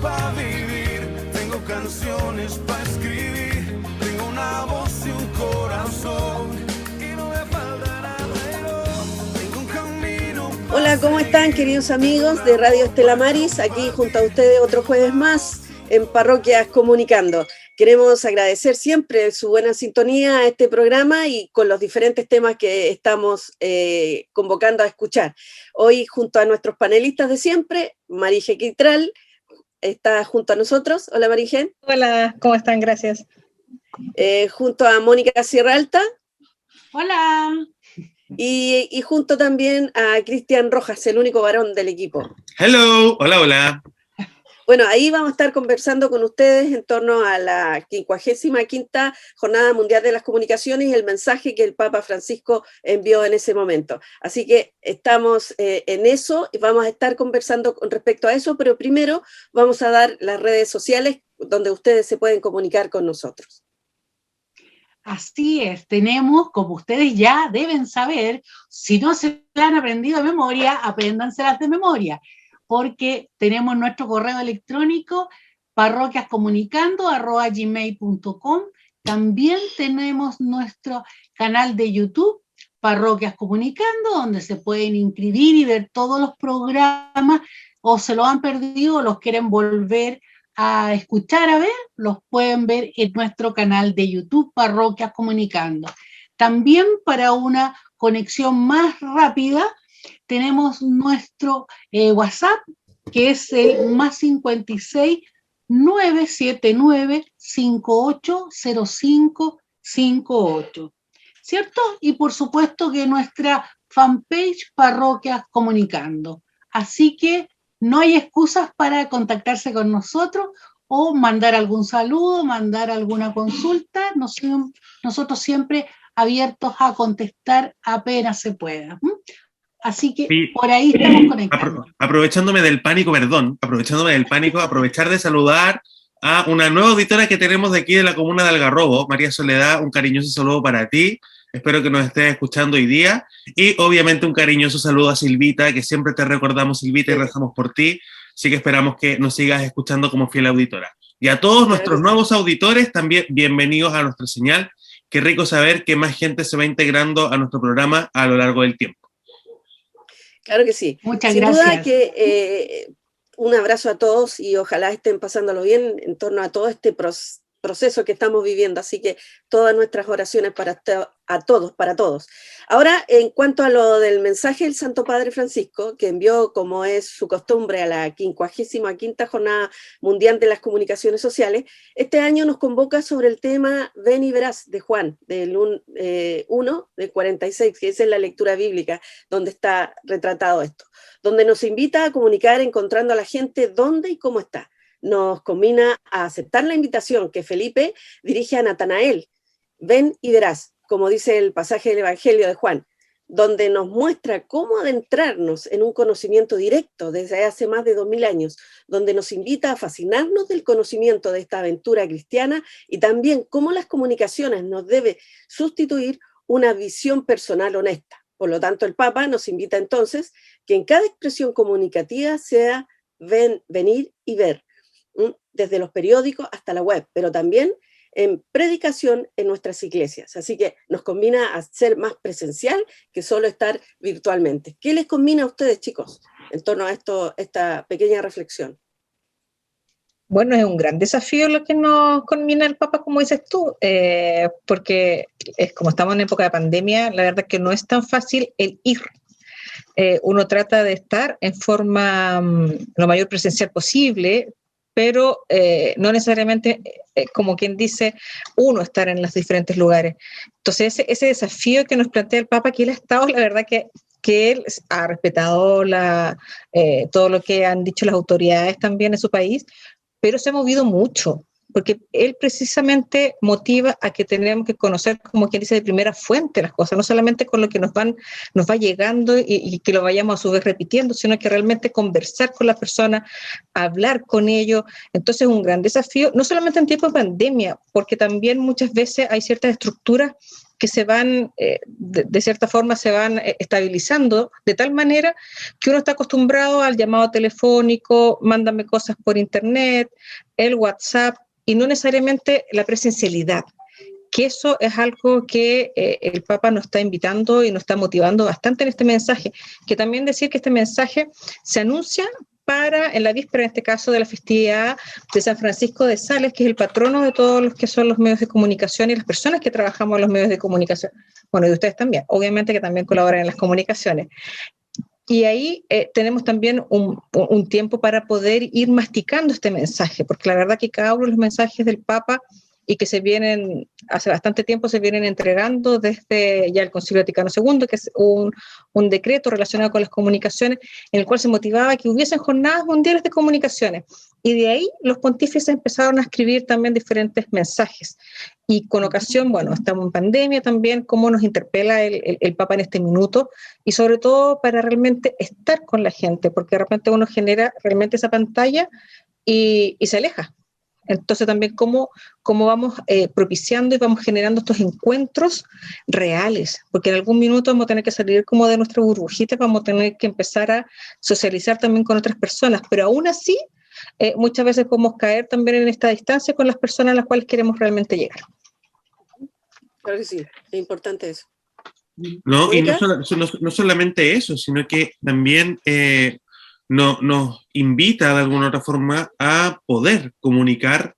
para vivir, tengo canciones para escribir, tengo una voz y un corazón y no me faltará nada, tengo un camino. Hola, ¿cómo están, queridos amigos de Radio Estela Maris? Aquí junto a ustedes otro jueves más en Parroquias Comunicando. Queremos agradecer siempre su buena sintonía a este programa y con los diferentes temas que estamos convocando a escuchar. Hoy, junto a nuestros panelistas de siempre, Marije Quitral está junto a nosotros. Hola, Marije. Hola, ¿cómo están? Gracias. Junto a Mónica Sierra Alta. Hola. Y junto también a Cristian Rojas, el único varón del equipo. Hello, hola, hola. Bueno, ahí vamos a estar conversando con ustedes en torno a la 55ª Jornada Mundial de las Comunicaciones y el mensaje que el Papa Francisco envió en ese momento. Así que estamos en eso y vamos a estar conversando con respecto a eso, pero primero vamos a dar las redes sociales donde ustedes se pueden comunicar con nosotros. Así es, tenemos, como ustedes ya deben saber, si no se la han aprendido de memoria, apréndanselas de memoria, porque tenemos nuestro correo electrónico parroquiascomunicando@gmail.com. También tenemos nuestro canal de YouTube, Parroquias Comunicando, donde se pueden inscribir y ver todos los programas, o se lo han perdido o los quieren volver a escuchar, a ver, los pueden ver en nuestro canal de YouTube, Parroquias Comunicando. También para una conexión más rápida, tenemos nuestro WhatsApp, que es el +56 979 580558, ¿cierto? Y por supuesto que nuestra fanpage Parroquias Comunicando. Así que no hay excusas para contactarse con nosotros o mandar algún saludo, mandar alguna consulta. Nosotros siempre abiertos a contestar apenas se pueda. Así que por ahí estamos conectados. Aprovechándome del pánico, aprovechar de saludar a una nueva auditora que tenemos de aquí de la comuna de Algarrobo, María Soledad, un cariñoso saludo para ti. Espero que nos estés escuchando hoy día. Y obviamente un cariñoso saludo a Silvita, que siempre te recordamos, Silvita, y rezamos por ti. Así que esperamos que nos sigas escuchando como fiel auditora. Y a todos nuestros nuevos auditores, también bienvenidos a nuestra señal. Qué rico saber que más gente se va integrando a nuestro programa a lo largo del tiempo. Claro que sí. Muchas Sin gracias. duda que un abrazo a todos y ojalá estén pasándolo bien en torno a todo este proceso que estamos viviendo. Así que todas nuestras oraciones para todos. Ahora, en cuanto a lo del mensaje del Santo Padre Francisco, que envió, como es su costumbre, a la 55ª Jornada Mundial de las Comunicaciones Sociales, este año nos convoca sobre el tema Ven y verás, de Juan, del 1 del 46, que es en la lectura bíblica, donde está retratado esto, donde nos invita a comunicar encontrando a la gente dónde y cómo está. Nos conmina a aceptar la invitación que Felipe dirige a Natanael. Ven y verás, como dice el pasaje del Evangelio de Juan, donde nos muestra cómo adentrarnos en un conocimiento directo desde hace más de 2000 años, donde nos invita a fascinarnos del conocimiento de esta aventura cristiana y también cómo las comunicaciones nos debe sustituir una visión personal honesta. Por lo tanto, el Papa nos invita entonces que en cada expresión comunicativa sea venir y ver, desde los periódicos hasta la web, pero también en predicación en nuestras iglesias. Así que nos convina a ser más presencial que solo estar virtualmente. ¿Qué les convina a ustedes, chicos, en torno a esta pequeña reflexión? Bueno, es un gran desafío lo que nos conmina el Papa, como dices tú, porque como estamos en época de pandemia, la verdad es que no es tan fácil el ir. Uno trata de estar en forma lo mayor presencial posible, pero no necesariamente, como quien dice, uno estar en los diferentes lugares. Entonces, ese desafío que nos plantea el Papa, que él ha estado, la verdad que él ha respetado todo lo que han dicho las autoridades también en su país, pero se ha movido mucho, porque él precisamente motiva a que tenemos que conocer, como quien dice, de primera fuente las cosas, no solamente con lo que nos va llegando y que lo vayamos a su vez repitiendo, sino que realmente conversar con la persona, hablar con ellos. Entonces es un gran desafío, no solamente en tiempo de pandemia, porque también muchas veces hay ciertas estructuras que se van, de cierta forma, se van estabilizando de tal manera que uno está acostumbrado al llamado telefónico, mándame cosas por internet, el WhatsApp, y no necesariamente la presencialidad, que eso es algo que el Papa nos está invitando y nos está motivando bastante en este mensaje, que también decir que este mensaje se anuncia en la víspera, en este caso, de la festividad de San Francisco de Sales, que es el patrono de todos los que son los medios de comunicación y las personas que trabajamos en los medios de comunicación. Bueno, y ustedes también, obviamente que también colaboran en las comunicaciones. Y ahí tenemos también un tiempo para poder ir masticando este mensaje, porque la verdad que cada uno de los mensajes del Papa y que hace bastante tiempo se vienen entregando desde ya el Concilio Vaticano II, que es un decreto relacionado con las comunicaciones, en el cual se motivaba que hubiesen jornadas mundiales de comunicaciones. Y de ahí los pontífices empezaron a escribir también diferentes mensajes. Y con ocasión, bueno, estamos en pandemia también, cómo nos interpela el Papa en este minuto, y sobre todo para realmente estar con la gente, porque de repente uno genera realmente esa pantalla y se aleja. Entonces también cómo vamos propiciando y vamos generando estos encuentros reales, porque en algún minuto vamos a tener que salir como de nuestra burbujita, vamos a tener que empezar a socializar también con otras personas, pero aún así muchas veces podemos caer también en esta distancia con las personas a las cuales queremos realmente llegar. Claro que sí, es importante eso. No, y no solamente eso, sino que también nos invita de alguna otra forma a poder comunicar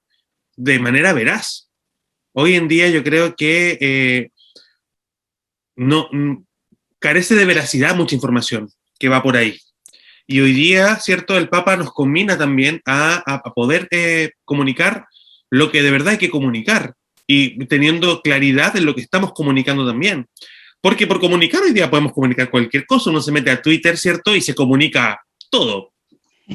de manera veraz. Hoy en día yo creo que carece de veracidad mucha información que va por ahí. Y hoy día, ¿cierto? El Papa nos combina también a poder comunicar lo que de verdad hay que comunicar y teniendo claridad en lo que estamos comunicando también. Porque por comunicar hoy día podemos comunicar cualquier cosa. Uno se mete a Twitter, ¿cierto? Y se comunica todo.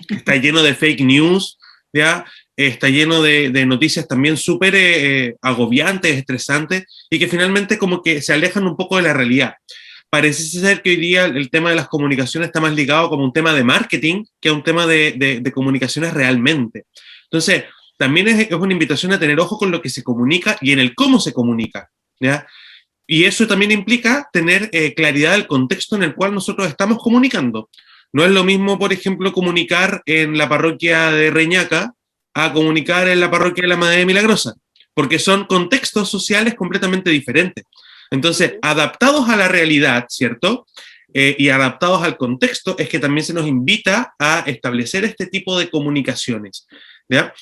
Está lleno de fake news, ¿ya? Está lleno de noticias también súper agobiantes, estresantes, y que finalmente como que se alejan un poco de la realidad. Parece ser que hoy día el tema de las comunicaciones está más ligado como un tema de marketing que a un tema de comunicaciones realmente. Entonces, también es una invitación a tener ojo con lo que se comunica y en el cómo se comunica, ¿ya? Y eso también implica tener claridad del contexto en el cual nosotros estamos comunicando. No es lo mismo, por ejemplo, comunicar en la parroquia de Reñaca a comunicar en la parroquia de la Madre Milagrosa, porque son contextos sociales completamente diferentes. Entonces, adaptados a la realidad, ¿cierto? Y adaptados al contexto, es que también se nos invita a establecer este tipo de comunicaciones, ¿ya?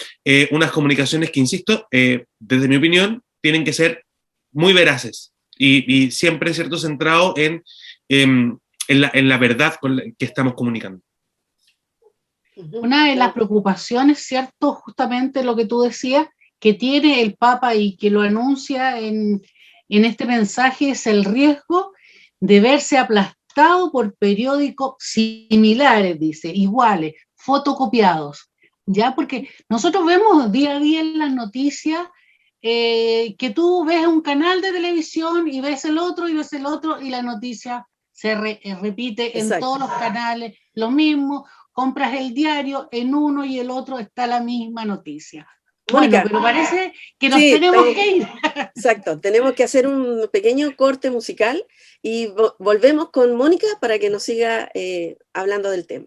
Unas comunicaciones que, insisto, desde mi opinión, tienen que ser muy veraces y siempre, ¿cierto?, centrado en la verdad con la que estamos comunicando. Una de las preocupaciones, ¿cierto?, justamente lo que tú decías, que tiene el Papa y que lo anuncia en este mensaje es el riesgo de verse aplastado por periódicos similares, dice, iguales, fotocopiados, ¿ya? Porque nosotros vemos día a día en las noticias que tú ves un canal de televisión y ves el otro y la noticia se repite en todos los canales, lo mismo, compras el diario, en uno y el otro está la misma noticia. Mónica, bueno, pero parece que nos tenemos que ir. Exacto, tenemos que hacer un pequeño corte musical y volvemos con Mónica para que nos siga hablando del tema.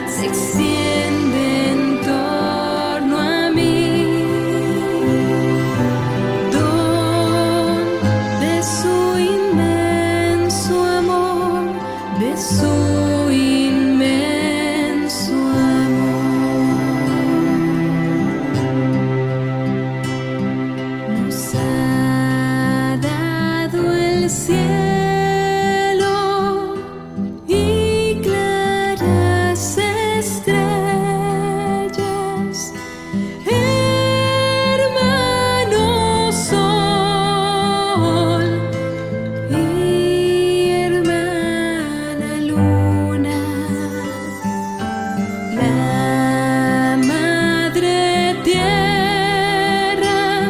Se extiende en torno cielo y claras estrellas, hermano sol y hermana luna, la madre tierra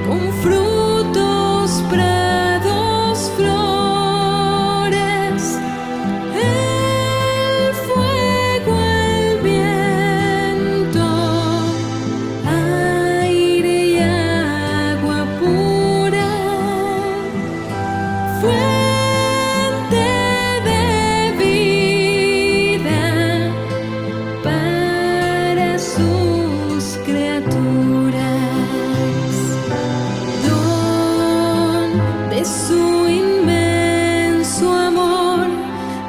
con frutos, prados, flores, el fuego, el viento, aire y agua pura, fuente de vida para sus criaturas, don de su inmenso amor,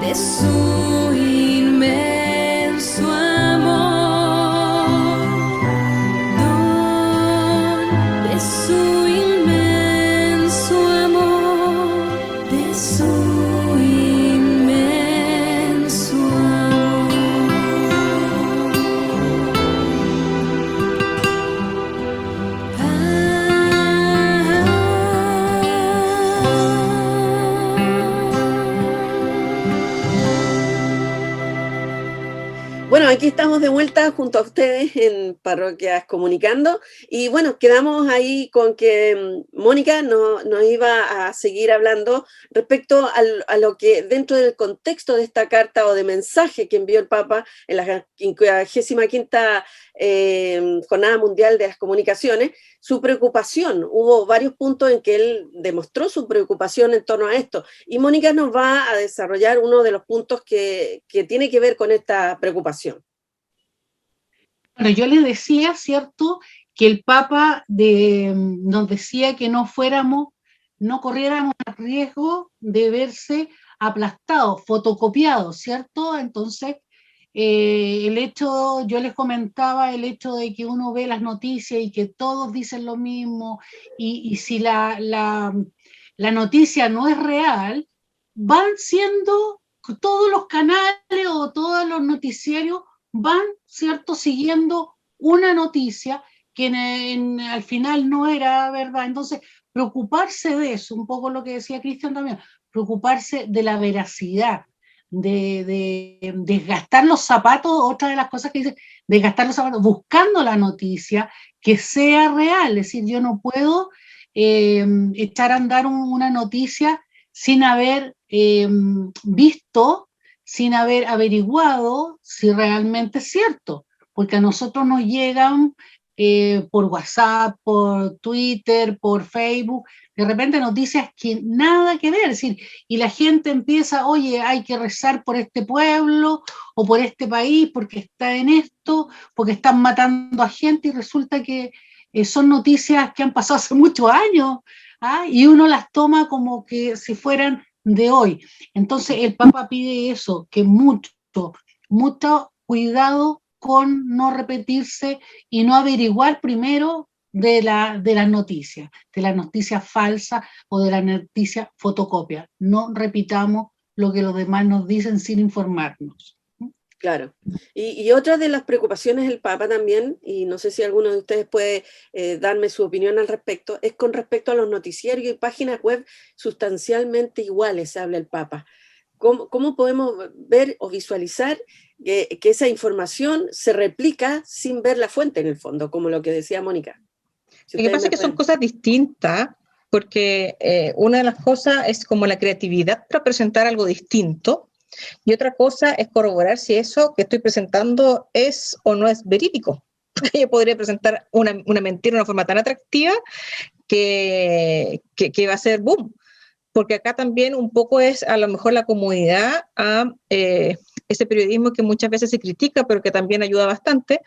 de su inmenso amor, don de su inmenso amor, de su inmenso Bueno, aquí estamos de vuelta junto a ustedes en Parroquias Comunicando y bueno, quedamos ahí con que Mónica nos iba a seguir hablando respecto a lo que dentro del contexto de esta carta o de mensaje que envió el Papa en la 55ª Jornada Mundial de las Comunicaciones, su preocupación. Hubo varios puntos en que él demostró su preocupación en torno a esto y Mónica nos va a desarrollar uno de los puntos que tiene que ver con esta preocupación. Bueno, yo le decía, ¿cierto?, que el Papa nos decía que no corriéramos el riesgo de verse aplastados, fotocopiados, ¿cierto? Entonces, yo les comentaba el hecho de que uno ve las noticias y que todos dicen lo mismo, y si la noticia no es real, van siendo todos los canales o todos los noticiarios van, ¿cierto?, siguiendo una noticia que al final no era verdad. Entonces, preocuparse de eso, un poco lo que decía Cristian también, preocuparse de la veracidad, de desgastar los zapatos, otra de las cosas que dice, desgastar los zapatos, buscando la noticia que sea real. Es decir, yo no puedo echar a andar una noticia sin haber visto, sin haber averiguado si realmente es cierto, porque a nosotros nos llegan por WhatsApp, por Twitter, por Facebook, de repente noticias que nada que ver, es decir, y la gente empieza, oye, hay que rezar por este pueblo o por este país porque está en esto, porque están matando a gente, y resulta que son noticias que han pasado hace muchos años, y uno las toma como que si fueran de hoy. Entonces el Papa pide eso, que mucho cuidado con no repetirse y no averiguar primero de las noticias falsas o de la noticia fotocopia. No repitamos lo que los demás nos dicen sin informarnos. Claro. Y otra de las preocupaciones del Papa también, y no sé si alguno de ustedes puede darme su opinión al respecto, es con respecto a los noticiarios y páginas web sustancialmente iguales, habla el Papa. ¿Cómo podemos ver o visualizar que esa información se replica sin ver la fuente en el fondo, como lo que decía Mónica? Lo que pasa es que son cosas distintas, porque una de las cosas es como la creatividad para presentar algo distinto, y otra cosa es corroborar si eso que estoy presentando es o no es verídico. Yo podría presentar una mentira de una forma tan atractiva que va a ser boom. Porque acá también un poco es a lo mejor la comodidad a ese periodismo que muchas veces se critica, pero que también ayuda bastante,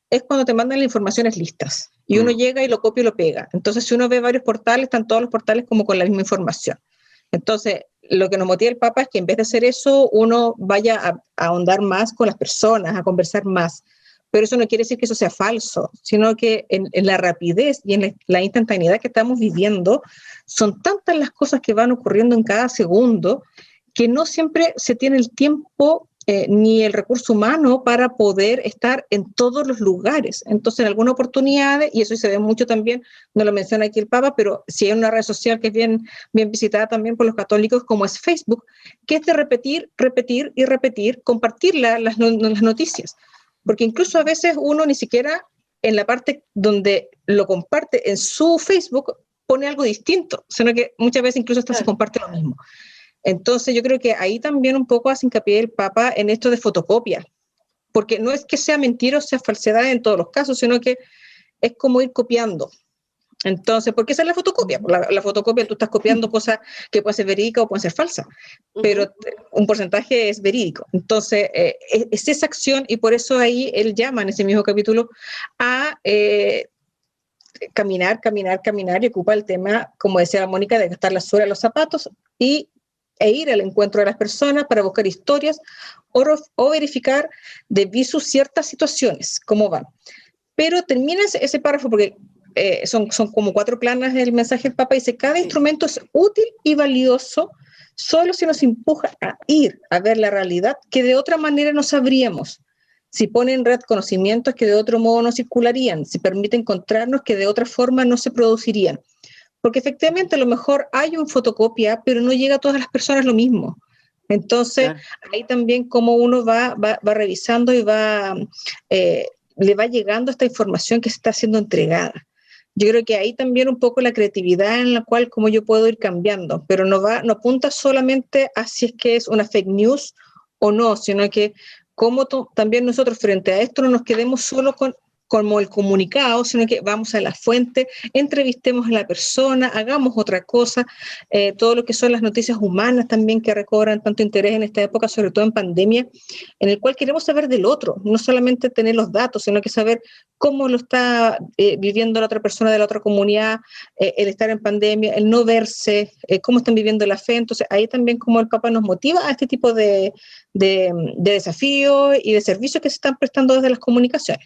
es cuando te mandan las informaciones listas y uno llega y lo copia y lo pega. Entonces, si uno ve varios portales, están todos los portales como con la misma información. Entonces, lo que nos motiva el Papa es que en vez de hacer eso, uno vaya a ahondar más con las personas, a conversar más, pero eso no quiere decir que eso sea falso, sino que en la rapidez y en la instantaneidad que estamos viviendo, son tantas las cosas que van ocurriendo en cada segundo, que no siempre se tiene el tiempo ni el recurso humano para poder estar en todos los lugares. Entonces, en algunas oportunidades, y eso se ve mucho también, no lo menciona aquí el Papa, pero sí hay una red social que es bien visitada también por los católicos, como es Facebook, que es de repetir, compartir las noticias. Porque incluso a veces uno ni siquiera en la parte donde lo comparte en su Facebook pone algo distinto, sino que muchas veces incluso hasta se comparte lo mismo. Entonces yo creo que ahí también un poco hace hincapié el Papa en esto de fotocopia, porque no es que sea mentira o sea falsedad en todos los casos, sino que es como ir copiando. Entonces, porque esa es la fotocopia. La fotocopia, tú estás copiando cosas que pueden ser verídicas o pueden ser falsas, pero un porcentaje es verídico. Entonces, es esa acción, y por eso ahí él llama en ese mismo capítulo a caminar, y ocupa el tema, como decía la Mónica, de gastar la suela de los zapatos e ir al encuentro de las personas para buscar historias o verificar de visu ciertas situaciones, cómo van. Pero termina ese párrafo porque son como 4 planas del mensaje del Papa, dice: cada instrumento es útil y valioso solo si nos empuja a ir a ver la realidad que de otra manera no sabríamos, si pone en red conocimientos que de otro modo no circularían, si permite encontrarnos que de otra forma no se producirían. Porque efectivamente a lo mejor hay una fotocopia, pero no llega a todas las personas lo mismo. Entonces, ahí también como uno va revisando y le va llegando esta información que se está siendo entregada. Yo creo que ahí también un poco la creatividad en la cual como yo puedo ir cambiando, pero no apunta solamente a si es que es una fake news o no, sino que como también nosotros frente a esto no nos quedemos solo como el comunicado, sino que vamos a la fuente, entrevistemos a la persona, hagamos otra cosa, todo lo que son las noticias humanas también que recobran tanto interés en esta época, sobre todo en pandemia, en el cual queremos saber del otro, no solamente tener los datos, sino que saber cómo lo está viviendo la otra persona de la otra comunidad, el estar en pandemia, el no verse, cómo están viviendo la fe. Entonces ahí también como el Papa nos motiva a este tipo de desafíos y de servicios que se están prestando desde las comunicaciones.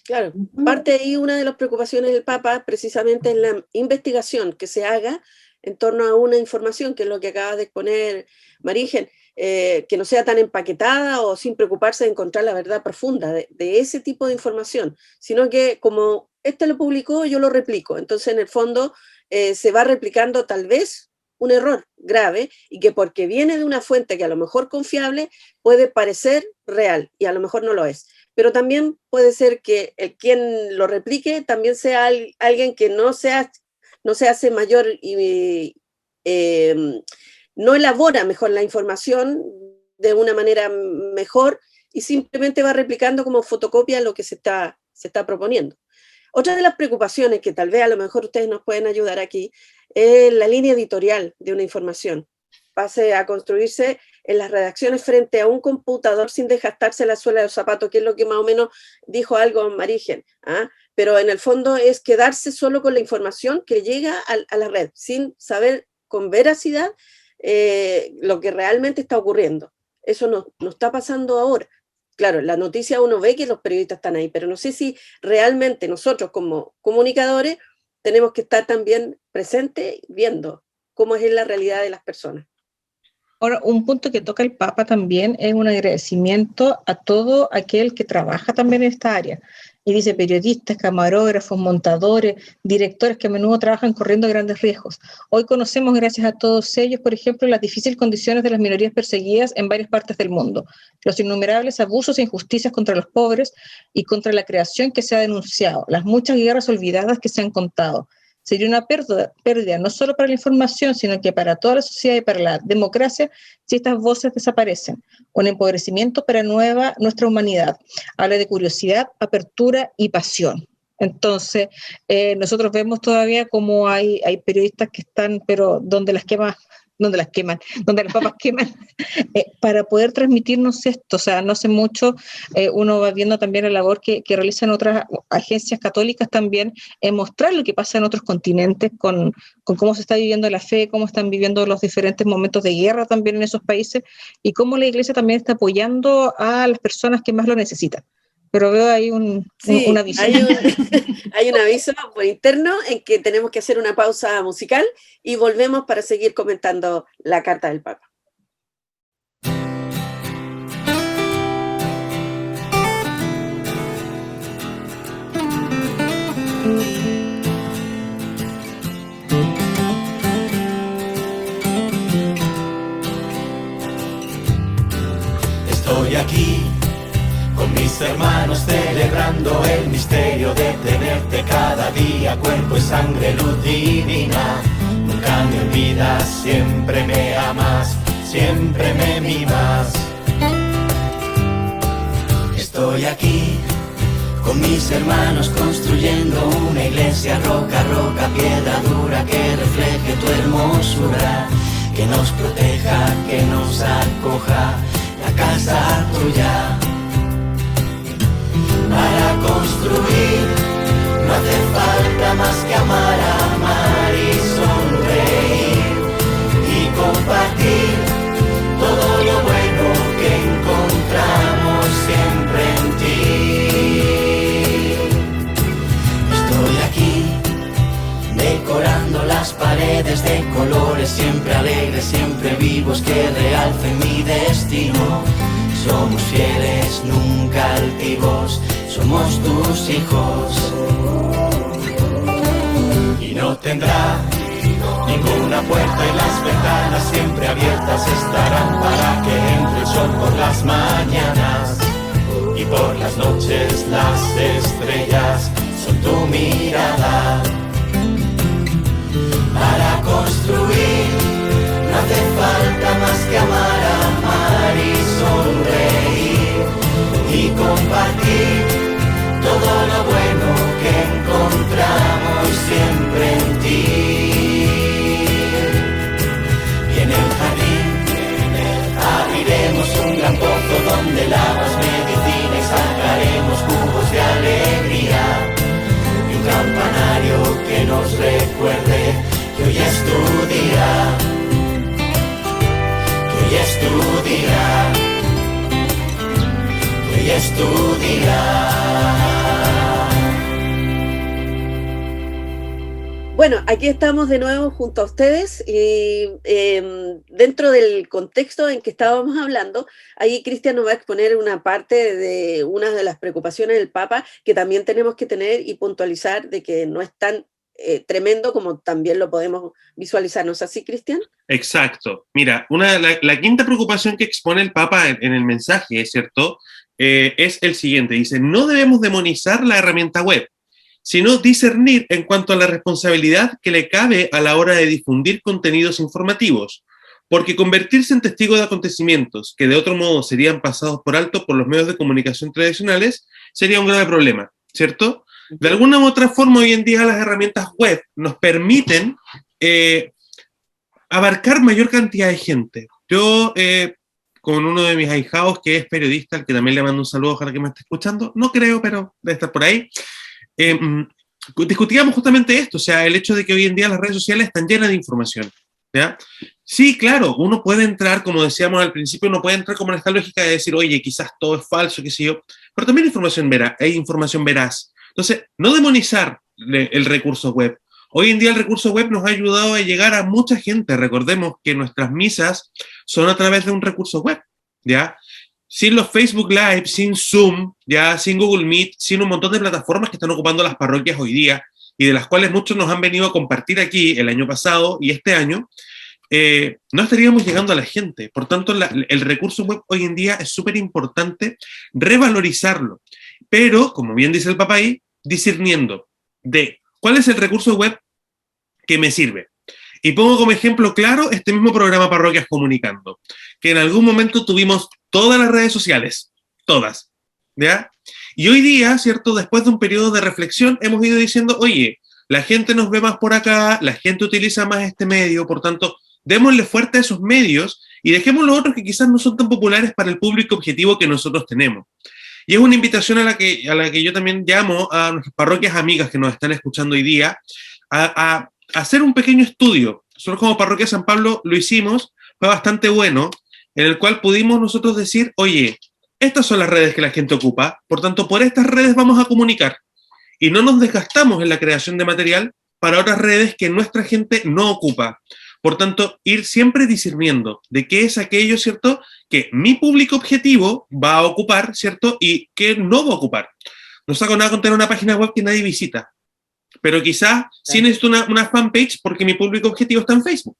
Claro, parte ahí una de las preocupaciones del Papa precisamente en la investigación que se haga en torno a una información, que es lo que acaba de exponer María-Ingen, que no sea tan empaquetada o sin preocuparse de encontrar la verdad profunda de ese tipo de información, sino que como este lo publicó, yo lo replico. Entonces en el fondo se va replicando tal vez un error grave y que porque viene de una fuente que a lo mejor confiable puede parecer real y a lo mejor no lo es. Pero también puede ser que quien lo replique también sea alguien que no se hace mayor y no elabora mejor la información de una manera mejor y simplemente va replicando como fotocopia lo que se está proponiendo. Otra de las preocupaciones que tal vez a lo mejor ustedes nos pueden ayudar aquí es la línea editorial de una información. Pase a construirse en las redacciones frente a un computador sin desgastarse la suela de los zapatos, que es lo que más o menos dijo algo María-Ingen, pero en el fondo es quedarse solo con la información que llega a la red, sin saber con veracidad lo que realmente está ocurriendo. Eso no está pasando ahora. Claro, la noticia uno ve que los periodistas están ahí, pero no sé si realmente nosotros como comunicadores tenemos que estar también presentes viendo cómo es la realidad de las personas. Ahora, un punto que toca el Papa también es un agradecimiento a todo aquel que trabaja también en esta área. Y dice periodistas, camarógrafos, montadores, directores que a menudo trabajan corriendo grandes riesgos. Hoy conocemos, gracias a todos ellos, por ejemplo, las difíciles condiciones de las minorías perseguidas en varias partes del mundo, los innumerables abusos e injusticias contra los pobres y contra la creación que se ha denunciado, las muchas guerras olvidadas que se han contado. Sería una pérdida no solo para la información, sino que para toda la sociedad y para la democracia si estas voces desaparecen. Un empobrecimiento para nuestra humanidad. Habla de curiosidad, apertura y pasión. Entonces, nosotros vemos todavía como hay periodistas que están, pero donde las papas queman, para poder transmitirnos esto. O sea, no hace mucho uno va viendo también la labor que realizan otras agencias católicas también en mostrar lo que pasa en otros continentes con cómo se está viviendo la fe, cómo están viviendo los diferentes momentos de guerra también en esos países y cómo la Iglesia también está apoyando a las personas que más lo necesitan. pero veo ahí Sí, un aviso. hay un aviso por interno en que tenemos que hacer una pausa musical y volvemos para seguir comentando la carta del Papa. Estoy aquí con mis hermanos celebrando el misterio de tenerte cada día, cuerpo y sangre, luz divina. Nunca me olvidas, siempre me amas, siempre me mimas. Estoy aquí con mis hermanos construyendo una iglesia, roca a roca, piedra dura que refleje tu hermosura, que nos proteja, que nos acoja, la casa tuya. Para construir no hace falta más que amar, amar y sonreír y compartir todo lo bueno que encontramos siempre en ti. Estoy aquí decorando las paredes de colores siempre alegres, siempre vivos que realcen mi destino. Somos fieles, nunca altivos, somos tus hijos. Y no tendrá ninguna puerta y las ventanas siempre abiertas estarán para que entre el sol por las mañanas. Y por las noches las estrellas son tu mirada. Para construir no hace falta más que amar, amar y sonreír y compartir todo lo bueno que encontramos siempre en ti. Y en el jardín abriremos un gran pozo donde lavas medicina y sacaremos jugos de alegría. Y un campanario que nos recuerde que hoy es tu día. Hoy es tu día, hoy es tu día. Bueno, aquí estamos de nuevo junto a ustedes y dentro del contexto en que estábamos hablando, ahí Cristian nos va a exponer una parte de una de las preocupaciones del Papa que también tenemos que tener y puntualizar de que no es tan tremendo como también lo podemos visualizar. ¿No es así, Cristian? Exacto. Mira, la quinta preocupación que expone el Papa en el mensaje, ¿es cierto? Es el siguiente. Dice, no debemos demonizar la herramienta web, sino discernir en cuanto a la responsabilidad que le cabe a la hora de difundir contenidos informativos, porque convertirse en testigo de acontecimientos que de otro modo serían pasados por alto por los medios de comunicación tradicionales sería un grave problema, ¿cierto? De alguna u otra forma, hoy en día las herramientas web nos permiten abarcar mayor cantidad de gente. Yo, con uno de mis ahijados, que es periodista, al que también le mando un saludo, ojalá que me esté escuchando, no creo, pero debe estar por ahí, discutíamos justamente esto, o sea, el hecho de que hoy en día las redes sociales están llenas de información, ¿ya? Sí, claro, uno puede entrar, como decíamos al principio, uno puede entrar como en esta lógica de decir, oye, quizás todo es falso, qué sé yo, pero también hay información veraz. Entonces, no demonizar el recurso web. Hoy en día el recurso web nos ha ayudado a llegar a mucha gente. Recordemos que nuestras misas son a través de un recurso web, ¿ya? Sin los Facebook Live, sin Zoom, ¿ya? Sin Google Meet, sin un montón de plataformas que están ocupando las parroquias hoy día y de las cuales muchos nos han venido a compartir aquí el año pasado y este año, no estaríamos llegando a la gente. Por tanto, el recurso web hoy en día es súper importante revalorizarlo. Pero, como bien dice el Papa ahí, discerniendo de cuál es el recurso web que me sirve. Y pongo como ejemplo claro este mismo programa Parroquias Comunicando, que en algún momento tuvimos todas las redes sociales, todas, ¿ya? Y hoy día, ¿cierto? Después de un periodo de reflexión, hemos ido diciendo, oye, la gente nos ve más por acá, la gente utiliza más este medio, por tanto, démosle fuerte a esos medios y dejemos los otros que quizás no son tan populares para el público objetivo que nosotros tenemos. Y es una invitación a la que yo también llamo a nuestras parroquias amigas que nos están escuchando hoy día a hacer un pequeño estudio. Nosotros como Parroquia San Pablo lo hicimos, fue bastante bueno, en el cual pudimos nosotros decir, oye, Estas son las redes que la gente ocupa, por tanto, por estas redes vamos a comunicar. Y no nos desgastamos en la creación de material para otras redes que nuestra gente no ocupa. Por tanto, ir siempre discerniendo de qué es aquello, ¿cierto?, que mi público objetivo va a ocupar, ¿cierto?, y qué no va a ocupar. No saco nada con tener una página web que nadie visita, pero quizás sí necesito una fanpage porque mi público objetivo está en Facebook.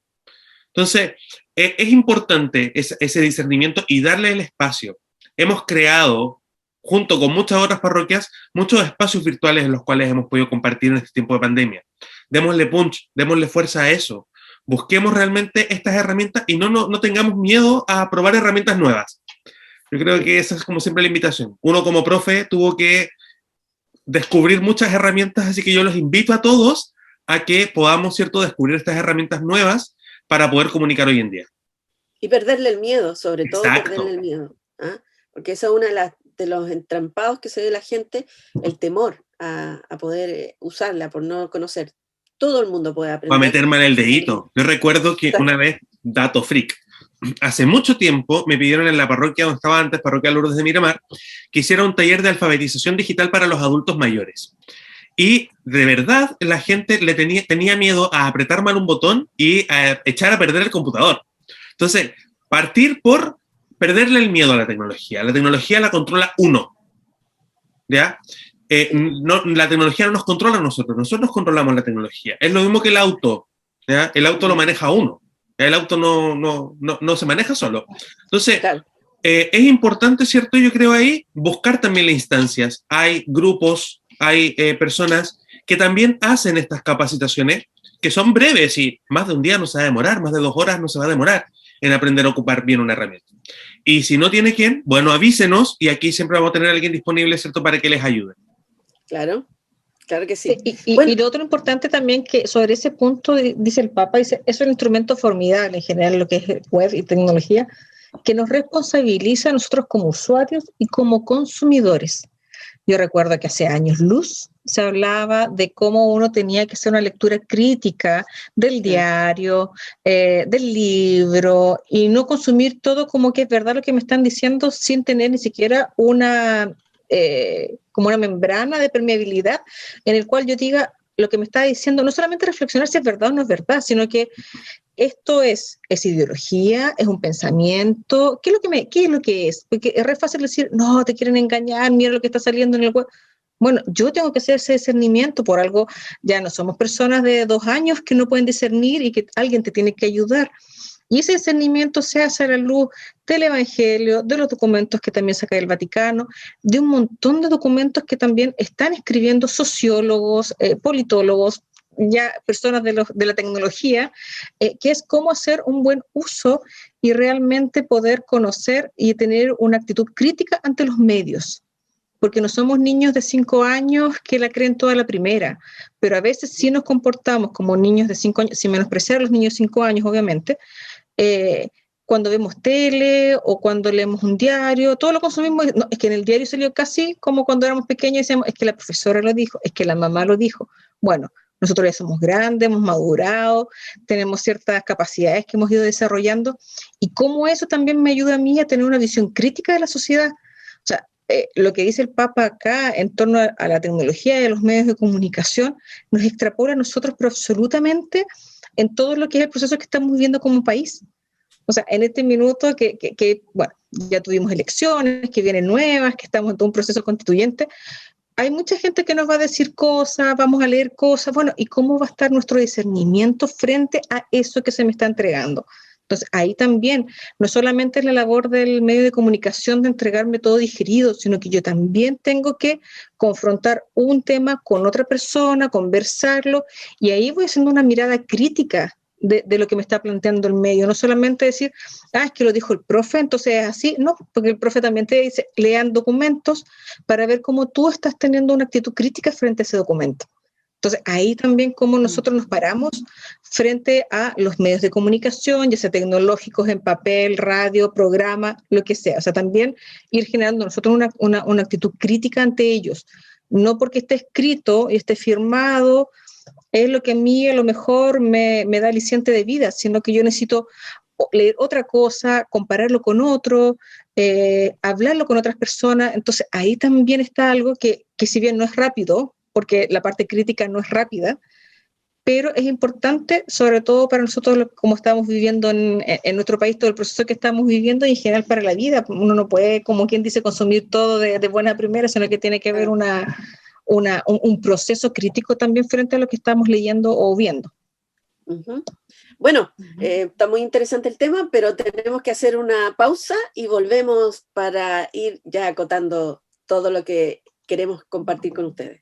Entonces, es importante ese discernimiento y darle el espacio. Hemos creado, junto con muchas otras parroquias, muchos espacios virtuales en los cuales hemos podido compartir en este tiempo de pandemia. Démosle punch, démosle fuerza a eso. Busquemos realmente estas herramientas y no tengamos miedo a probar herramientas nuevas. Yo creo que esa es como siempre la invitación. Uno como profe tuvo que descubrir muchas herramientas, así que yo los invito a todos a que podamos, ¿cierto?, descubrir estas herramientas nuevas para poder comunicar hoy en día. Y perderle el miedo, sobre todo. Exacto. Perderle el miedo. ¿Ah? Porque eso es uno de los entrampados que se ve la gente, el temor a poder usarla por no conocer. Todo el mundo puede aprender. Va a meterme en el dedito. Yo recuerdo que una vez, dato freak, hace mucho tiempo me pidieron en la parroquia donde estaba antes, Parroquia Lourdes de Miramar, que hiciera un taller de alfabetización digital para los adultos mayores. Y de verdad la gente tenía miedo a apretar mal un botón y a echar a perder el computador. Entonces, partir por perderle el miedo a la tecnología. La tecnología la controla uno, ¿ya? La tecnología no nos controla a nosotros controlamos la tecnología. Es lo mismo que el auto, ¿ya? El auto lo maneja uno, ¿ya? El auto no se maneja solo. Entonces, Claro. Es importante, ¿cierto? Yo creo ahí buscar también las instancias. Hay grupos, hay personas que también hacen estas capacitaciones que son breves y más de un día no se va a demorar, más de 2 horas no se va a demorar en aprender a ocupar bien una herramienta. Y si no tiene quién, bueno, avísenos y aquí siempre vamos a tener a alguien disponible, ¿cierto?, para que les ayude. Claro, claro que sí. Y lo otro importante también que sobre ese punto dice el Papa, dice, es un instrumento formidable en general lo que es web y tecnología, que nos responsabiliza a nosotros como usuarios y como consumidores. Yo recuerdo que hace años luz se hablaba de cómo uno tenía que hacer una lectura crítica del diario, del libro, y no consumir todo como que es verdad lo que me están diciendo sin tener ni siquiera como una membrana de permeabilidad en el cual yo diga lo que me está diciendo, no solamente reflexionar si es verdad o no es verdad, sino que esto es ideología, es un pensamiento, ¿qué es lo que es? Porque es re fácil decir, no, te quieren engañar, mira lo que está saliendo en el web. Bueno, yo tengo que hacer ese discernimiento, por algo ya no somos personas de 2 años que no pueden discernir y que alguien te tiene que ayudar. Y ese discernimiento se hace a la luz del Evangelio, de los documentos que también saca el Vaticano, de un montón de documentos que también están escribiendo sociólogos, politólogos, ya personas de la tecnología, que es cómo hacer un buen uso y realmente poder conocer y tener una actitud crítica ante los medios. Porque no somos niños de 5 años que la creen toda la primera, pero a veces sí nos comportamos como niños de 5 años, sin menospreciar a los niños de 5 años, obviamente, cuando vemos tele o cuando leemos un diario, todo lo consumimos. No, es que en el diario salió casi como cuando éramos pequeños y decíamos, es que la profesora lo dijo, es que la mamá lo dijo. Bueno, nosotros ya somos grandes, hemos madurado, tenemos ciertas capacidades que hemos ido desarrollando, y cómo eso también me ayuda a mí a tener una visión crítica de la sociedad. O sea, lo que dice el Papa acá en torno a la tecnología y a los medios de comunicación nos extrapola a nosotros, pero absolutamente en todo lo que es el proceso que estamos viviendo como país. O sea, en este minuto bueno, ya tuvimos elecciones, que vienen nuevas, que estamos en todo un proceso constituyente, hay mucha gente que nos va a decir cosas, vamos a leer cosas, bueno, ¿y cómo va a estar nuestro discernimiento frente a eso que se me está entregando? Entonces, ahí también, no solamente es la labor del medio de comunicación de entregarme todo digerido, sino que yo también tengo que confrontar un tema con otra persona, conversarlo, y ahí voy haciendo una mirada crítica de lo que me está planteando el medio, no solamente decir, es que lo dijo el profe, entonces es así, no, porque el profe también te dice, lean documentos para ver cómo tú estás teniendo una actitud crítica frente a ese documento. Entonces, ahí también cómo nosotros nos paramos frente a los medios de comunicación, ya sea tecnológicos, en papel, radio, programa, lo que sea. O sea, también ir generando nosotros una actitud crítica ante ellos. No porque esté escrito y esté firmado, es lo que a mí a lo mejor me da aliciente de vida, sino que yo necesito leer otra cosa, compararlo con otro, hablarlo con otras personas. Entonces ahí también está algo que si bien no es rápido, porque la parte crítica no es rápida, pero es importante, sobre todo para nosotros, como estamos viviendo en nuestro país, todo el proceso que estamos viviendo y en general para la vida. Uno no puede, como quien dice, consumir todo de buena primera, sino que tiene que haber un proceso crítico también frente a lo que estamos leyendo o viendo. Uh-huh. Bueno, está muy interesante el tema, pero tenemos que hacer una pausa y volvemos para ir ya acotando todo lo que queremos compartir con ustedes.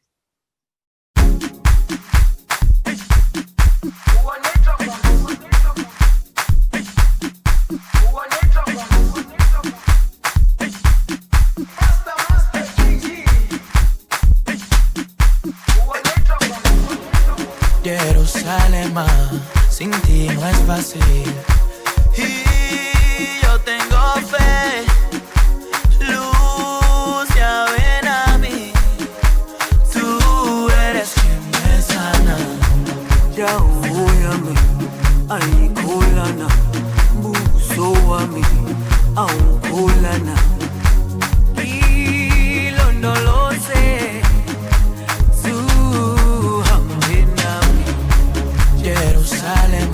Jerusalén, sin ti no es fácil. Y yo tengo fe, luz, ya ven a mí. Tú eres quien me sana. Ya voy a mí, ay kulana, buso a mí, aún kulana. Y no lo sé. Jerusalén,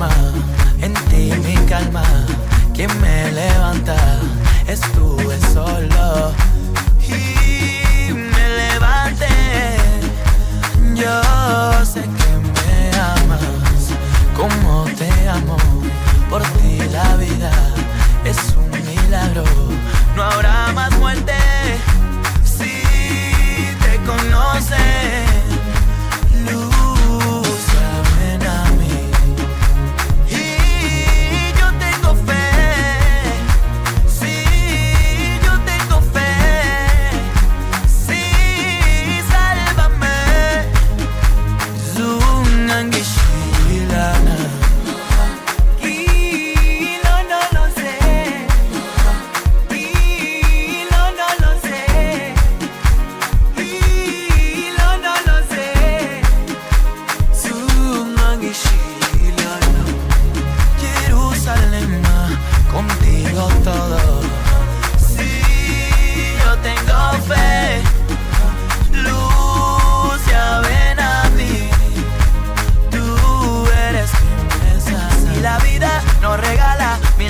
en ti mi calma, quien me levanta, estuve solo y me levanté. Yo sé que me amas, como te amo, por ti la vida es un milagro, no habrá más muerte si te conocen.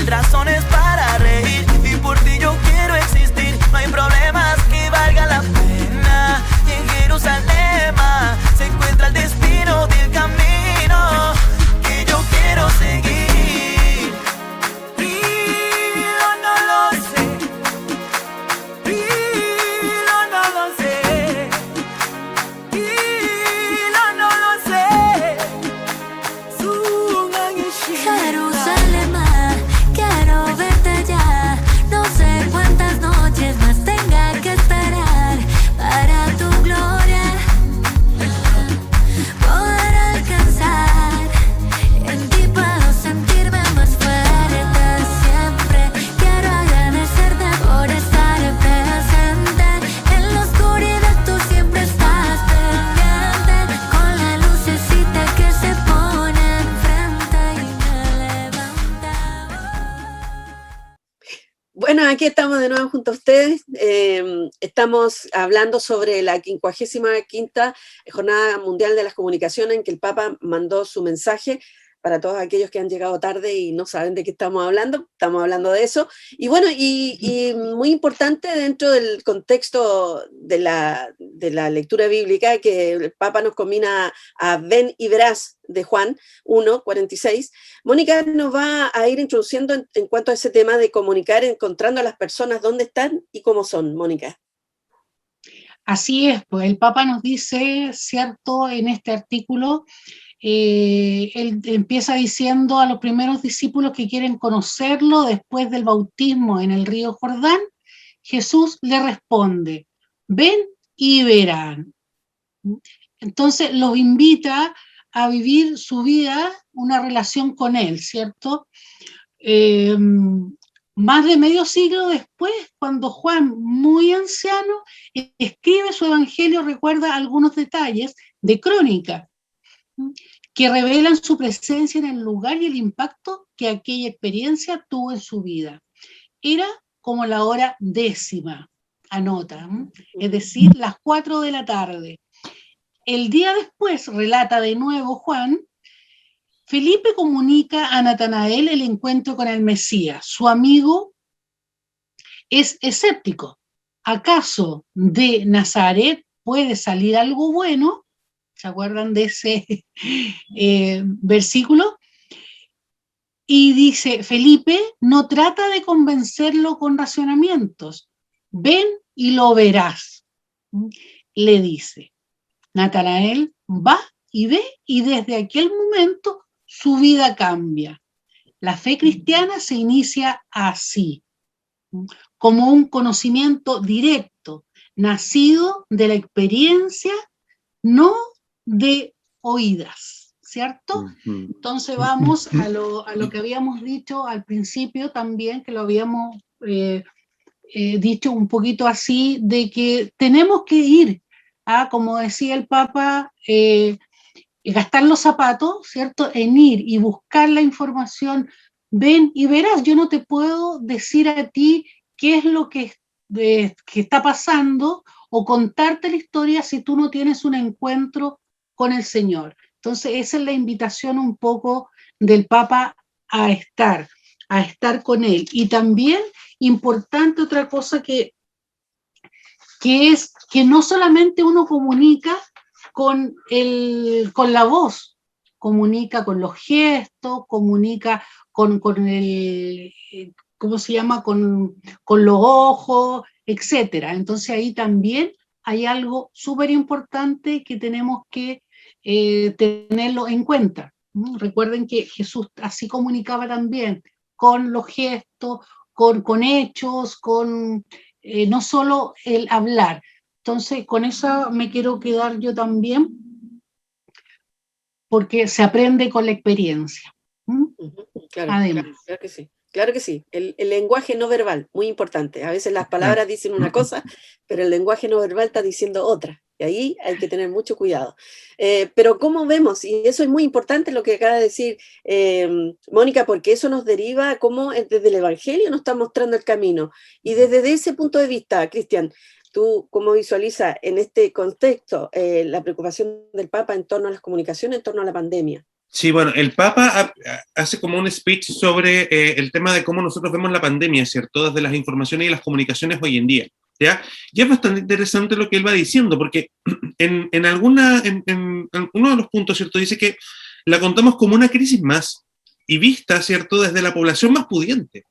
Razones para reír y por ti yo quiero existir. No hay problemas que valgan la pena. Y en Jerusalén se encuentra el destino del camino que yo quiero seguir. Y no lo sé. Y no lo sé. Y no lo sé. Jerusalén, quiero verte ya. No sé cuántas noches más tenga que esperar para tu gloria poder alcanzar. En ti puedo sentirme más fuerte siempre. Quiero agradecerte por estar presente. En la oscuridad tú siempre estás pendiente. Con la lucecita que se pone enfrente y me levanta. Bueno, aquí estamos de nuevo junto a ustedes. Estamos hablando sobre la 55ª Jornada Mundial de las Comunicaciones, en que el Papa mandó su mensaje para todos aquellos que han llegado tarde y no saben de qué estamos hablando de eso. Y bueno, y muy importante dentro del contexto de la lectura bíblica, que el Papa nos combina a ven y verás de Juan 1:46. Mónica nos va a ir introduciendo en cuanto a ese tema de comunicar, encontrando a las personas dónde están y cómo son, Mónica. Así es, pues el Papa nos dice, cierto, en este artículo, él empieza diciendo a los primeros discípulos que quieren conocerlo después del bautismo en el río Jordán. Jesús le responde, ven y verán. Entonces los invita a vivir su vida, una relación con él, ¿cierto? Más de medio siglo después, cuando Juan, muy anciano, escribe su evangelio, recuerda algunos detalles de crónica que revelan su presencia en el lugar y el impacto que aquella experiencia tuvo en su vida. Era como la hora 10ª, anota, es decir, las 4 de la tarde. El día después, relata de nuevo Juan, Felipe comunica a Natanael el encuentro con el Mesías. Su amigo es escéptico. ¿Acaso de Nazaret puede salir algo bueno? ¿Se acuerdan de ese versículo? Y dice, Felipe no trata de convencerlo con racionamientos. Ven y lo verás, le dice. Natanael va y ve, y desde aquel momento su vida cambia. La fe cristiana se inicia así, como un conocimiento directo, nacido de la experiencia, no de oídas, ¿cierto? Entonces vamos a lo que habíamos dicho al principio también, que lo habíamos dicho un poquito así, de que tenemos que ir a, como decía el Papa, gastar los zapatos, ¿cierto? En ir y buscar la información. Ven y verás, yo no te puedo decir a ti qué es lo que está pasando o contarte la historia si tú no tienes un encuentro con el Señor. Entonces esa es la invitación un poco del Papa a estar con Él. Y también importante otra cosa que es que no solamente uno comunica con la voz, comunica con los gestos, comunica con el, ¿cómo se llama? Con los ojos, etcétera. Entonces ahí también hay algo súper importante que tenemos que tenerlo en cuenta. Recuerden que Jesús así comunicaba también, con los gestos, con hechos, con no solo el hablar. Entonces, con eso me quiero quedar yo también, porque se aprende con la experiencia. Claro, Además. claro que sí. Claro que sí. El lenguaje no verbal, muy importante. A veces las palabras dicen una cosa, pero el lenguaje no verbal está diciendo otra. Y ahí hay que tener mucho cuidado. Pero ¿cómo vemos? Y eso es muy importante lo que acaba de decir Mónica, porque eso nos deriva a cómo desde el Evangelio nos está mostrando el camino. Y desde ese punto de vista, Cristian, ¿tú cómo visualizas en este contexto la preocupación del Papa en torno a las comunicaciones, en torno a la pandemia? Sí, bueno, el Papa hace como un speech sobre el tema de cómo nosotros vemos la pandemia, ¿cierto? Desde las informaciones y las comunicaciones hoy en día, ¿ya? Y es bastante interesante lo que él va diciendo, porque en uno de los puntos, ¿cierto? Dice que la contamos como una crisis más y vista, ¿cierto? Desde la población más pudiente.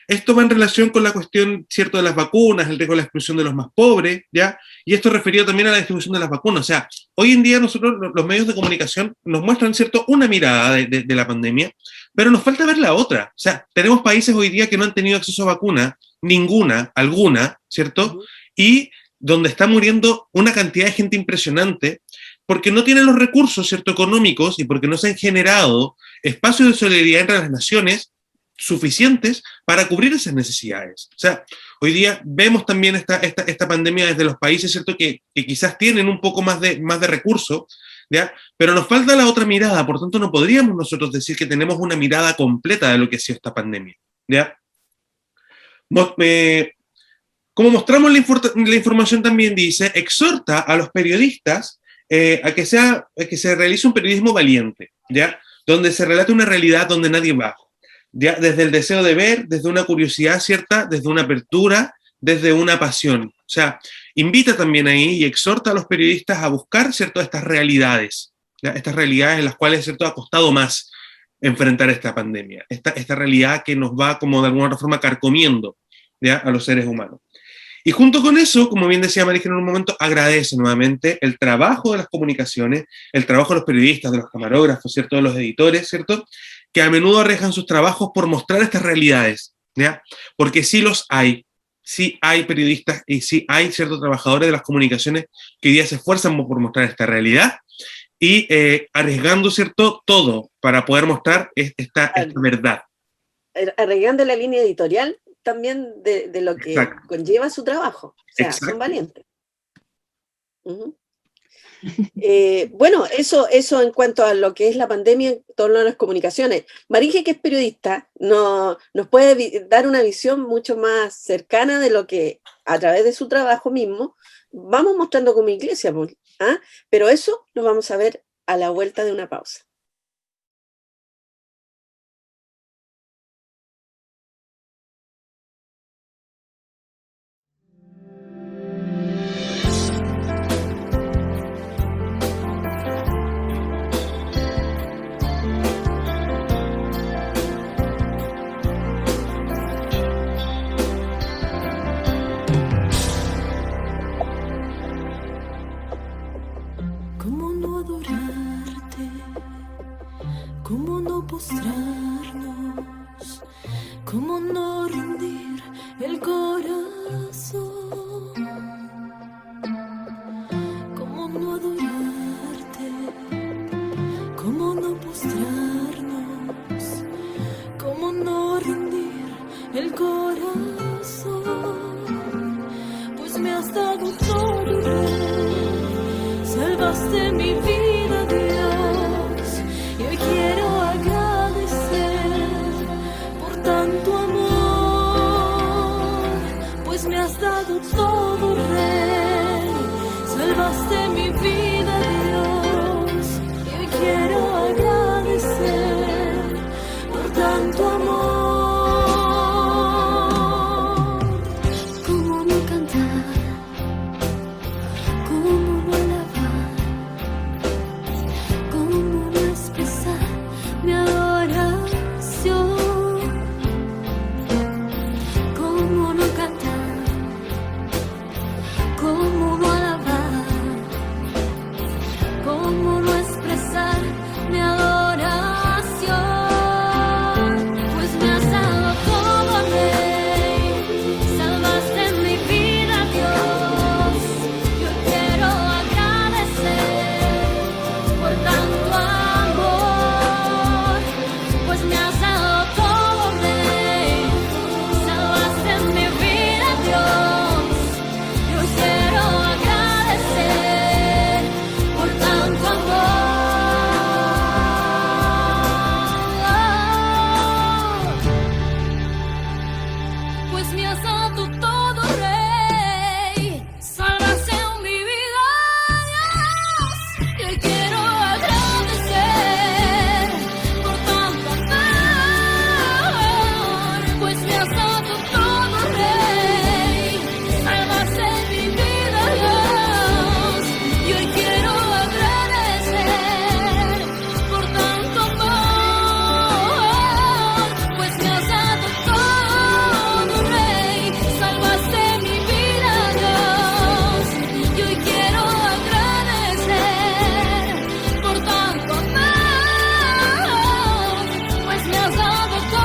Esto va en relación con la cuestión, ¿cierto?, de las vacunas, el riesgo de la exclusión de los más pobres, ¿ya? Y esto referido también a la distribución de las vacunas. O sea, hoy en día nosotros, los medios de comunicación, nos muestran, ¿cierto?, una mirada de la pandemia, pero nos falta ver la otra. O sea, tenemos países hoy día que no han tenido acceso a vacuna, ninguna, alguna, ¿cierto? Y donde está muriendo una cantidad de gente impresionante, porque no tienen los recursos, ¿cierto?, económicos y porque no se han generado espacios de solidaridad entre las naciones suficientes para cubrir esas necesidades. O sea, hoy día vemos también esta pandemia desde los países, ¿cierto?, que quizás tienen un poco más de recursos, ¿ya? Pero nos falta la otra mirada, por tanto no podríamos nosotros decir que tenemos una mirada completa de lo que ha sido esta pandemia, ¿ya? Como mostramos la información también dice, exhorta a los periodistas a que se realice un periodismo valiente, ¿ya? Donde se relate una realidad donde nadie va. Ya, desde el deseo de ver, desde una curiosidad cierta, desde una apertura, desde una pasión. O sea, invita también ahí y exhorta a los periodistas a buscar, ¿cierto?, estas realidades, ¿ya? Estas realidades en las cuales, ¿cierto?, ha costado más enfrentar esta pandemia, esta realidad que nos va como de alguna otra forma carcomiendo, ¿ya?, a los seres humanos. Y junto con eso, como bien decía María en un momento, agradece nuevamente el trabajo de las comunicaciones, el trabajo de los periodistas, de los camarógrafos, ¿cierto?, de los editores, ¿cierto?, que a menudo arriesgan sus trabajos por mostrar estas realidades, ¿ya? Porque sí hay periodistas y sí hay ciertos trabajadores de las comunicaciones que hoy día se esfuerzan por mostrar esta realidad y arriesgando, ¿cierto?, todo para poder mostrar esta verdad. Arriesgando la línea editorial también de lo que Exacto. conlleva su trabajo. O sea, Exacto. son valientes. Bueno, eso en cuanto a lo que es la pandemia en torno a las comunicaciones. Maringe, que es periodista, nos puede dar una visión mucho más cercana de lo que, a través de su trabajo mismo, vamos mostrando como iglesia, ¿ah? Pero eso lo vamos a ver a la vuelta de una pausa. ¿Cómo no adorarte? ¿Cómo no postrarnos? ¿Cómo no rendir el corazón? ¿Cómo no adorarte? ¿Cómo no postrarnos? ¿Cómo no rendir el corazón? Pues me has dado todo, Rey. Salvaste mi vida, Dios, y hoy quiero agradecer por tanto amor, pues me has dado todo, Rey. Salvaste mi vida, Dios, y hoy quiero agradecer por tanto amor. ¿Cómo no cantar? ¿Cómo no alabar? ¿Cómo no expresar mi adoración? ¿Cómo no cantar? ¿Cómo no alabar? ¿Cómo no expresar mi adoración? Pues me has dado todo, Rey. Salvaste mi vida, Dios. Yo quiero agradecer por tanto amor, pues me has dado todo, Rey. Salvaste mi vida, Dios. Yo quiero agradecer por tanto amor. Pues me has dado todo, Rey. Salvaste mi vida, Dios. Yo quiero agradecer por tanto amor. Pues me has dado todo, Rey. Salvaste mi vida, Dios. Yo quiero agradecer por tanto amor. Pues me has dado todo, Rey. Salvaste mi vida, Dios. Yo quiero agradecer por tanto amor. Pues me has dado todo,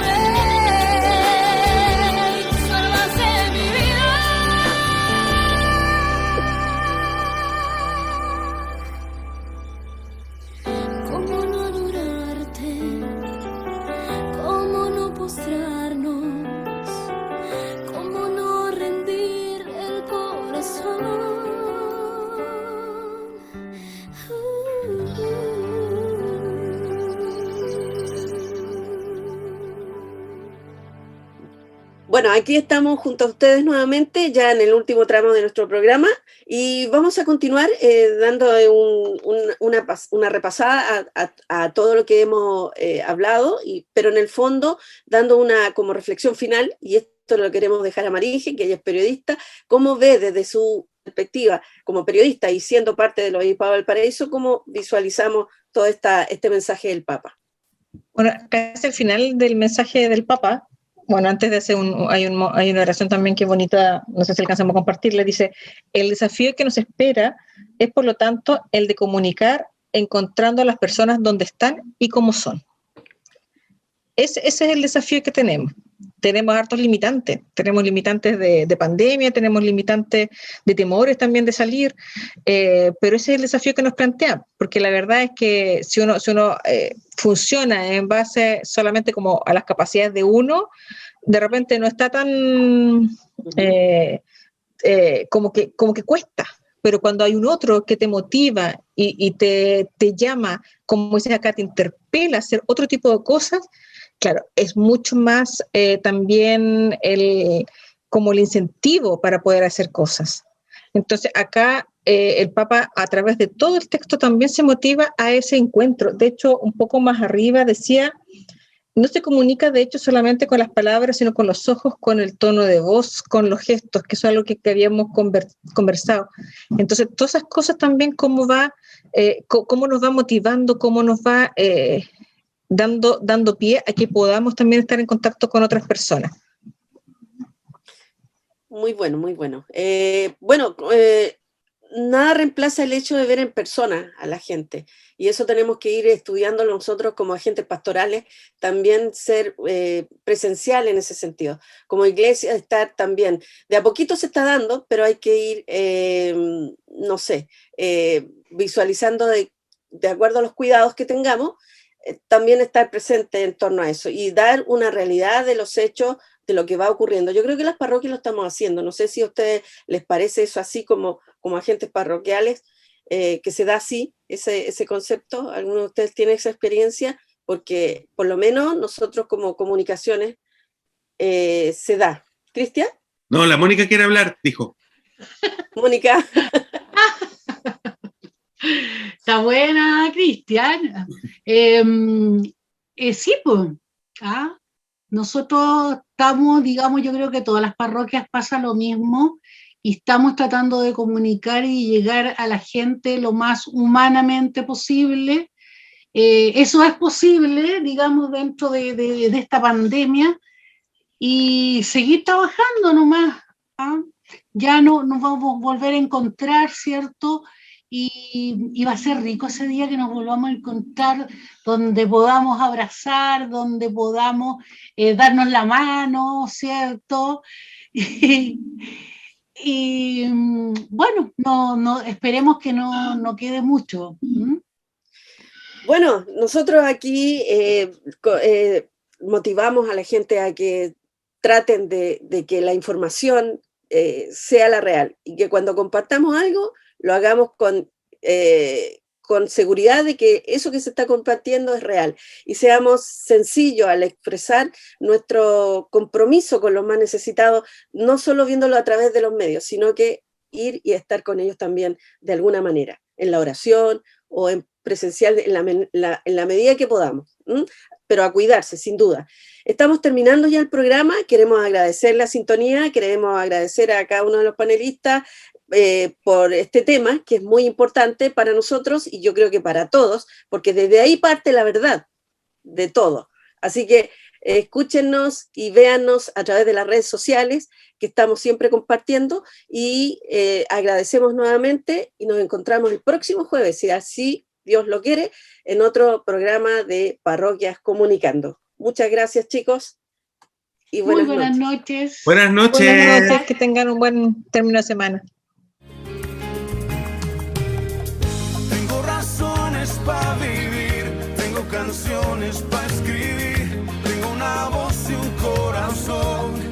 Rey. Salvaste mi vida. ¿Cómo no adorarte? ¿Cómo no postrarnos? ¿Cómo no rendir el corazón? Bueno, aquí estamos junto a ustedes nuevamente, ya en el último tramo de nuestro programa, y vamos a continuar dando una repasada a todo lo que hemos hablado, pero en el fondo dando una como reflexión final, y esto lo queremos dejar a Maringe, que ella es periodista. ¿Cómo ve desde su perspectiva como periodista y siendo parte del Obispado de Valparaíso, cómo visualizamos todo este mensaje del Papa? Bueno, casi al final del mensaje del Papa, bueno, antes de hacer hay una oración también que bonita, no sé si alcanzamos a compartirla, dice: el desafío que nos espera es, por lo tanto, el de comunicar encontrando a las personas donde están y cómo son. Ese es el desafío que tenemos. Tenemos hartos limitantes. Tenemos limitantes de pandemia, tenemos limitantes de temores también de salir, pero ese es el desafío que nos plantea, porque la verdad es que si uno funciona en base solamente como a las capacidades de uno, de repente no está tan... como que cuesta, pero cuando hay un otro que te motiva y te llama, como dices acá, te interpela a hacer otro tipo de cosas, claro, es mucho más también como el incentivo para poder hacer cosas. Entonces acá el Papa a través de todo el texto también se motiva a ese encuentro. De hecho, un poco más arriba decía, no se comunica de hecho solamente con las palabras, sino con los ojos, con el tono de voz, con los gestos, que eso es algo que habíamos conversado. Entonces, todas esas cosas también, cómo nos va motivando, cómo nos va dando pie a que podamos también estar en contacto con otras personas. Muy bueno, muy bueno. Nada reemplaza el hecho de ver en persona a la gente, y eso tenemos que ir estudiándolo nosotros como agentes pastorales, también ser presencial en ese sentido. Como iglesia, estar también, de a poquito se está dando, pero hay que ir, visualizando de acuerdo a los cuidados que tengamos, también estar presente en torno a eso y dar una realidad de los hechos, de lo que va ocurriendo. Yo creo que las parroquias lo estamos haciendo. No sé si a ustedes les parece eso así como agentes parroquiales, que se da así, ese concepto. ¿Alguno de ustedes tiene esa experiencia? Porque por lo menos nosotros como comunicaciones se da. ¿Cristian? No, la Mónica quiere hablar, dijo. Mónica. Está buena, Cristian. Sí, pues. Nosotros estamos, digamos, yo creo que todas las parroquias pasa lo mismo y estamos tratando de comunicar y llegar a la gente lo más humanamente posible. Eso es posible, digamos, dentro de esta pandemia, y seguir trabajando nomás. Ya nos vamos a volver a encontrar, ¿cierto? Y va a ser rico ese día que nos volvamos a encontrar, donde podamos abrazar, donde podamos darnos la mano, ¿cierto? Y bueno, esperemos que no quede mucho. Bueno, nosotros aquí motivamos a la gente a que traten de que la información sea la real, y que cuando compartamos algo lo hagamos con seguridad de que eso que se está compartiendo es real, y seamos sencillos al expresar nuestro compromiso con los más necesitados, no solo viéndolo a través de los medios, sino que ir y estar con ellos también de alguna manera, en la oración o en presencial, en la medida que podamos, pero a cuidarse, sin duda. Estamos terminando ya el programa, queremos agradecer la sintonía, queremos agradecer a cada uno de los panelistas por este tema, que es muy importante para nosotros, y yo creo que para todos, porque desde ahí parte la verdad de todo. Así que escúchenos y véannos a través de las redes sociales, que estamos siempre compartiendo, y agradecemos nuevamente, y nos encontramos el próximo jueves, si así Dios lo quiere, en otro programa de Parroquias Comunicando. Muchas gracias, chicos, y Muy buenas noches. Buenas noches. Buenas noches, que tengan un buen término de semana. Tengo razones para vivir, tengo canciones para escribir, tengo una voz y un corazón